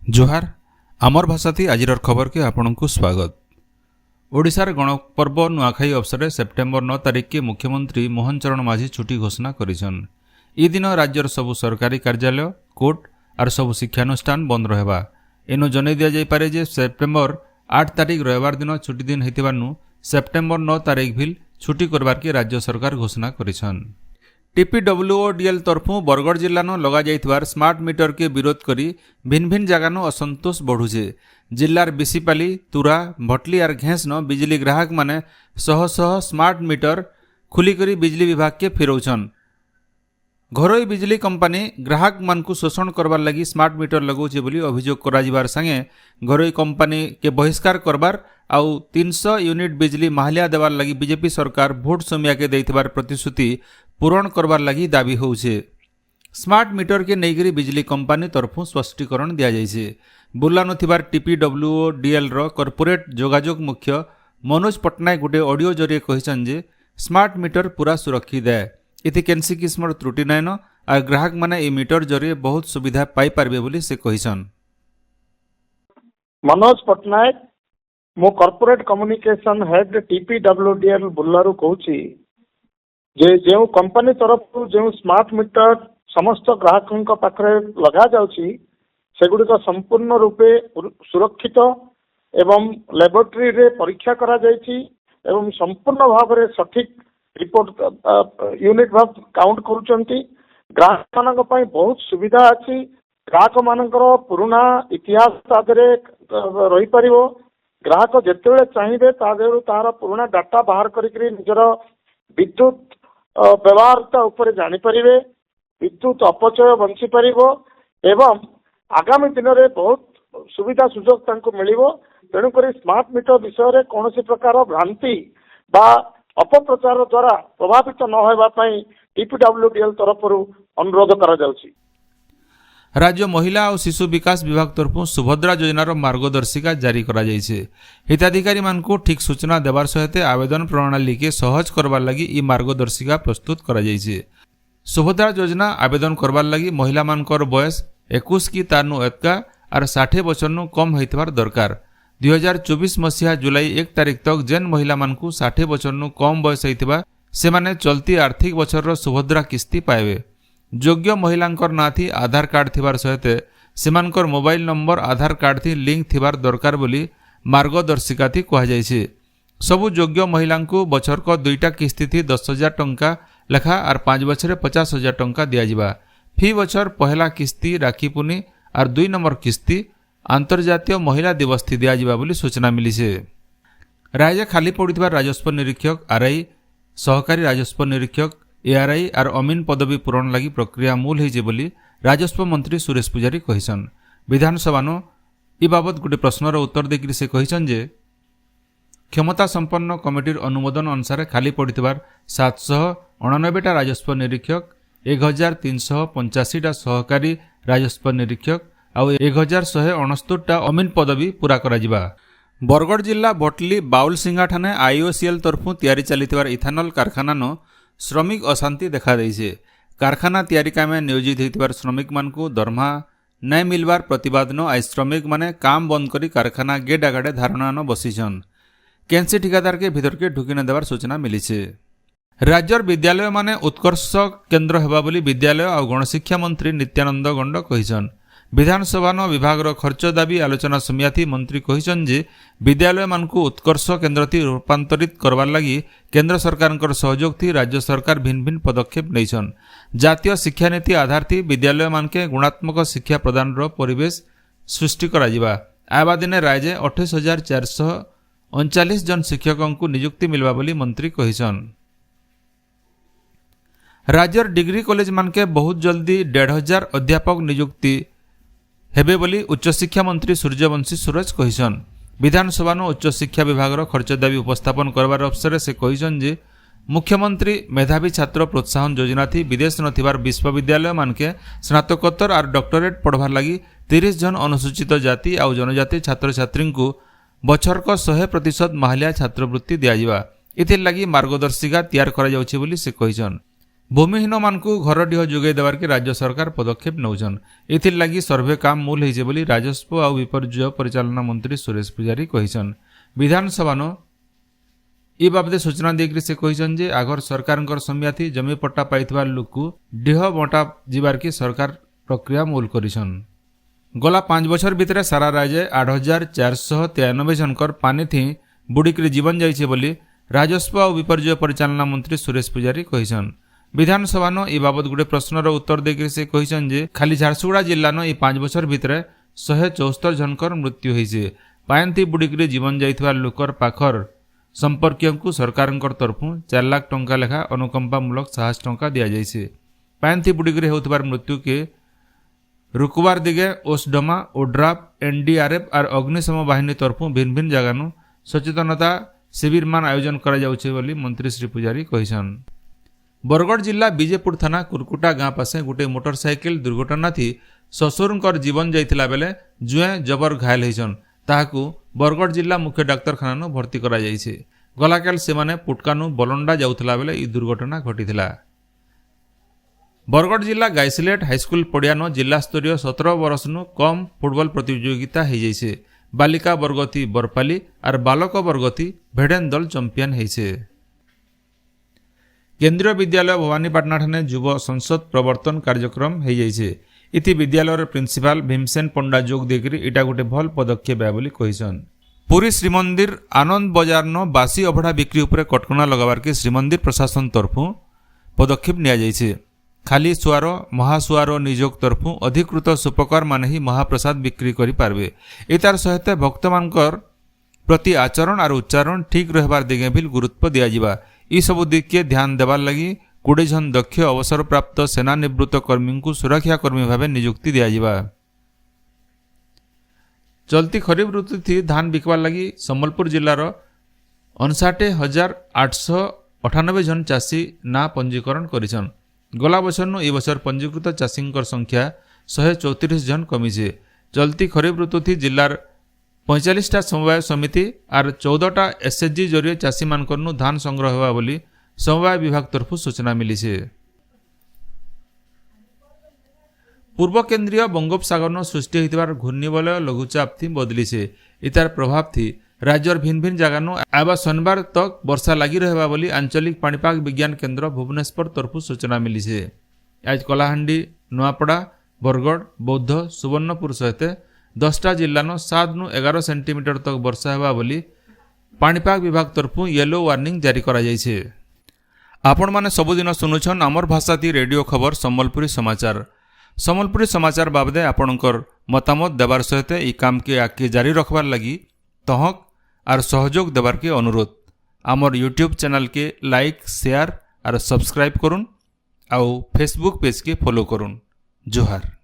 जोहार आमर भाषा थी आज खबर के आपण को स्वागत। ओडिशार गणपर्व नुआखाई अवसर में सेप्टेम्बर 9 तारिख के मुख्यमंत्री मोहन चरण माझी छुट्टी घोषणा करिछन। ई दिन राज्यर सबु सरकारी कार्यालय कोर्ट और सबु शिक्षानुष्ठान बंद रहबा। एनो जनै दिया जाय पारे जे सेप्टेम्बर 8 तारिख रविवार दिन छुट्टी दिन हेतिबानु सेप्टेम्बर 9 तारिख भिल छुट्टी करबार के राज्य सरकार घोषणा करिछन। टीपीडब्ल्यूओडीएल तरफु बरगढ़ जिल्लानो लगा जाइथिबार स्मार्ट मीटर के विरोध करी भिन्न भिन्न जगानो असंतोष बढ़ुछे। जिल्लार बिसिपाली तुरा भटली और घेंसनो बिजली ग्राहक माने शह शह स्मार्ट मीटर खुली करी बिजली विभाग के फिरौछन। घरोई बिजली कंपनी ग्राहक मानकु शोषण करबार लगी स्मार्ट मीटर लगौछे बोली अभियोग कराजिबार संगे घरोई कंपनी के बहिष्कार करबार आउ 300 यूनिट बिजली माहलिया देवार लगी बीजेपी सरकार भोट सोमिया के देइथिबार प्रतिश्रुति पूरण करबार लगी दाबी होउछे। स्मार्ट मीटर के नैकरी बिजली कंपनी तरफु स्पष्टीकरण दिया जाइछे। बुलानो थिबार टीपीडब्ल्यूओडीएल रो कॉर्पोरेट जोगाजोग मुख्य मनोज पटनायक गोटे ऑडियो जरिए कहिछन जे स्मार्ट मीटर पूरा सुरक्षित है, इति केनसी किस्मर त्रुटि नाइन आ ग्राहक माने ए मीटर जरिए बहुत सुविधा पाई पारबे बोली से कहिछन। मनोज पटनायक मो कॉर्पोरेट कम्युनिकेशन हेड टीपीडब्ल्यूडीएल बुल्लारू कहूची जे जो कंपनी तरफ जो स्मार्ट मीटर समस्त ग्राहकों पाखरे लगा जाउची सेगुड़िक संपूर्ण रूपे सुरक्षित एवं लैबोरेटरी रे परीक्षा करा जायछि एवं संपूर्ण भाव में सठिक रिपोर्ट यूनिट भाव काउंट करूचंती। ग्राहक मानक पई बहुत सुविधा अछि। ग्राहक मानकर पुराना इतिहास तादरे रही परिवो। ग्राहक जेतेबेले चाहिए तादेरु तार पुराना डाटा बाहर करिकरी निजर विद्युत व्यवहारता उपरे जानी परिवे, विद्युत अपचय बंची परिवो एवं आगामी दिन में बहुत सुविधा सुजोग तांको मिलिवो। तेणुकरी स्मार्ट मीटर विषय में कौन प्रकार भ्रांति बा अपप्रचार द्वारा प्रभावित न होगा टीपीडब्ल्यूडीएल तरफ अनुरोध करा जाउछि। राज्य महिला और शिशु विकास विभाग तरफु सुभद्रा योजनार मार्गदर्शिका जारी करा जाइछे। हिताधिकारी मानकु ठीक सूचना देवार सहित आवेदन प्रणाली के सहज करबार लगी ई मार्गदर्शिका प्रस्तुत करा जाइछे। सुभद्रा योजना आवेदन करबार लगी महिला मानकर बयस 21 की तारनु एतका और 60 बछरनु कम होइतबार दरकार। 2024 मसीहा जुलाई 1 तारिख तक जेन महिला मानकु 60 बछरनु कम बयस होइतबा सेमाने चलती आर्थिक बछरर सुभद्रा किस्ती पाइबे। योग्य महिलांकर ना थी आधार कार्ड थिबार सहित सेमानकर मोबाइल नंबर आधार कार्ड थी लिंक थिबार दरकार बोली मार्गदर्शिका थी कहा जाइछे। सबु योग्य महिलांकु बछरक 2टा किस्ती थी 10,000 टंका लेखा और 5 बछरे 50,000 टंका दिया जिबा। फी बछर पहला किस्ती राखी पुनी और 2 नंबर किस्ती अंतर्जातीय महिला दिवस थी दिया जिबा बोली सूचना मिली से। राज्य खाली पड़िथिबा राजस्व निरीक्षक आरआई सहकारी राजस्व निरीक्षक एआरआई और अमीन पदवी पूरण लगी प्रक्रिया मूल होइजे बोली राजस्व मंत्री सुरेश पुजारी कहिसन। विधानसभानो ई बाबत गोटे प्रश्नर उत्तर देकरी से कहिसन जे क्षमता संपन्न कमिटीर अनुमोदन अनुसार खाली पड़िथिबार 799टा राजस्व निरीक्षक 1385टा सहकारी राजस्व निरीक्षक और 1169टा अमीन पदवी पूरा करा जिबा। बरगढ़ जिला भटली बाउलसिंगा ठाने आईओसीएल तरफु तैयारी चलिथिबार इथानल कारखानानो श्रमिक अशांति देखा देइछे। कारखाना तैयारी कामे नियोजित होइतिबार श्रमिक मानकु दरमहा नै मिलबार प्रतिवाद न आई श्रमिक माने काम बंद करी कारखाना गेट आगाड़े धारणा न बसिछन। केनसी ठिकादार के भीतर के ढुकी न देवार सूचना मिलिछे। राज्यर विद्यालय माने उत्कर्ष केन्द्र हेबा बोली विद्यालय और गणशिक्षा मंत्री नित्यानंद गंड कहिछन। विधानसभा विभाग खर्च दाबी आलोचना समियाथी मंत्री कहिछन जे विद्यालय मानकु उत्कर्ष केन्द्र थी रूपांतरित करबार लगी केंद्र सरकार सहयोग थी राज्य सरकार भिन्न भिन्न पदक्षेप नैछन। जातीय शिक्षा नीति आधार थी विद्यालय मानके गुणात्मक शिक्षा प्रदान परिवेश सृष्टि करा जिबा। आवा दिने राज्य 28,439 जन शिक्षकों को नियुक्ति मिलवा बोली मंत्री कहिछन। राज्यर डिग्री कॉलेज मानके बहुत जल्दी 1,500 अध्यापक नियुक्ति हेबे बोली उच्च शिक्षा मंत्री सूर्यवंशी सूरज कहिछन। विधानसभा उच्च शिक्षा विभाग खर्च दाबी उपस्थापन करबार अवसर से कहिछन जे मुख्यमंत्री मेधावी छात्र प्रोत्साहन योजना थी विदेश नथिबार विश्वविद्यालय मानके स्नातकोत्तर और डॉक्टरेट पढ़वार लगी 30 जन अनुसूचित जाति और जनजाति छात्र छात्री को बछरक 100% माहलिया छात्रवृत्ति दिया जिबा। इथिर लगी मार्गदर्शिका तैयार करा जाउछि बोली से कहिछन। भूमिहीन मानकु घरडीह जोगाई देवार के राज्य सरकार पदक्षेप नौछन। एथिर लागी सर्वे काम मूल होइছে बोली राजस्व और विपर्यय परिचालना मंत्री सुरेश पुजारी कहिछन। विधानसभा नो ए बाबदे सूचना देकरी से कहिछन जे आगर सरकारंकर सम्याथी जमी पट्टा पाइथबार लोकु डीह बंटा जिबार के सरकार प्रक्रिया मूल करिछन। गला 5 बछर भितरे सारा राज्य 8493 जनकर पानी थी बुड़िकी जीवन जाइछे बोली राजस्व और विपर्यय परिचालना मंत्री सुरेश पुजारी कहिछन। विधानसभा नो ए बाबद गुटे प्रश्नर उत्तर देकरी से कहिछन जे खाली झारसुगुड़ा जिल्ला नो ए 5 बछर भितरे 174 जनकर मृत्यु होइछे। पानी बुड़िकी जीवन जाइथबार लोकर पाखर संपर्कीय सरकारंकर तरफु 4 लाख टंका लेखा अनुकंपामूलक साहस टंका दिया जाइछे। पानी बुड़िकी होउथबार मृत्यु के रुकबार दिगे ओसडमा ओड्राफ एनडीआरएफ और अग्निशम बाहिनी तरफु भिन्न भिन्न जगानु सचेतनता शिविर मान आयोजन करा जाउछे बोली मंत्री श्री पुजारी कहिछन। बरगढ़ जिला बीजेपुर थाना कुरकुटा गाँ पासे गोटे मोटरसाइकेल दुर्घटना थी ससुरंकर जीवन जाइथिला बेले जुए जबर घायल होइछन। ताहाकू बरगढ़ जिला मुख्य डाक्तरखाना भर्ती करा जाइछे। गलाकाल सेमाने पुटकानु बलंडा जाउथला बेले ई दुर्घटना घटिथिला। बरगढ़ जिला गाइसिलेट हाईस्कूल पड़ियानो जिला स्तरीय 17 वर्षनु कम फुटबॉल प्रतियोगिता हो जाइछे। बालिका वर्गथी बरपाली और बालक वर्गथी भेडेन दल चैंपियन होइछे। केंद्रीय विद्यालय भवानीपाटना ठाने युव संसद प्रवर्तन कार्यक्रम हो जाइछे। इति विद्यालय प्रिंसिपाल भीमसेन पंडा जोग देकरी इटा गोटे भल पदक्षेप है बोली कहिछन। पुरी श्रीमंदिर आनंद बजार नो बासी अभड़ा बिक्री उपरे कटकणा लगावार के श्रीमंदिर प्रशासन तरफु पदक्षेप निया जाइछे। खाली सुआर महासुआर निजोग तरफु अधिकृत सुपकार माने ही महाप्रसाद बिक्री करि पारबे। एतार सहित भक्त मानकर प्रति आचरण और उच्चारण ठीक रहबार दिगे भी गुरुत्व दिया जिबा। ई सब दिग के ध्यान देवार लगी 20 जन दक्ष अवसर प्राप्त सेना निवृत्त कर्मी को सुरक्षा कर्मी भाव नियुक्ति दिया जिबा। चलती खरीफ ऋतु थी धान बिकवार लगी संबलपुर जिलार 59,898 जन चाषी ना पंजीकरण करिछन। गला बछर नु ए बछर पंजीकृत चाषींकर संख्या 134 जन कमिছে। चलती खरीफ ऋतु थी जिलार 45टा समवाय समिति और 14टा एसएचजी जरिए चाषी मानकर नु धान संग्रह होगा बोली समवाय विभाग तरफ सूचना मिली है। पूर्व केंद्रीय बंगोपसागर नो सृष्टि होइतिबार घूर्णिबलय लघुचाप थी बदली से। इतार प्रभाव थी राज्यर भिन्न भिन्न जगह नु आबा शनिवार तक वर्षा लगी रहबा बोली आंचलिक पाणीपाग विज्ञान केंद्र भुवनेश्वर तरफ सूचना मिली है। आज कलाहांडी नुआपड़ा बरगढ़ बौद्ध सुवर्णपुर सहित 10टा जिल्ला नो 7 नु 11 सेंटीमीटर तक वर्षा हेबा बोली पाणीपाग विभाग तरफु येलो वार्निंग जारी करा जाइछे। आपण माने सबुदिन सुनुछन आमर भाषाती रेडियो खबर संबलपुरी समाचार। संबलपुरी समाचार बाबदे आपणकर मतामत देवार सहित ई काम के आगे जारी रखबार लगी तहक और सहयोग देवार के अनुरोध। आमर यूट्यूब चैनल के लाइक शेयर और सब्सक्राइब करुन आउ फेसबुक पेज के फॉलो करुन। जोहार।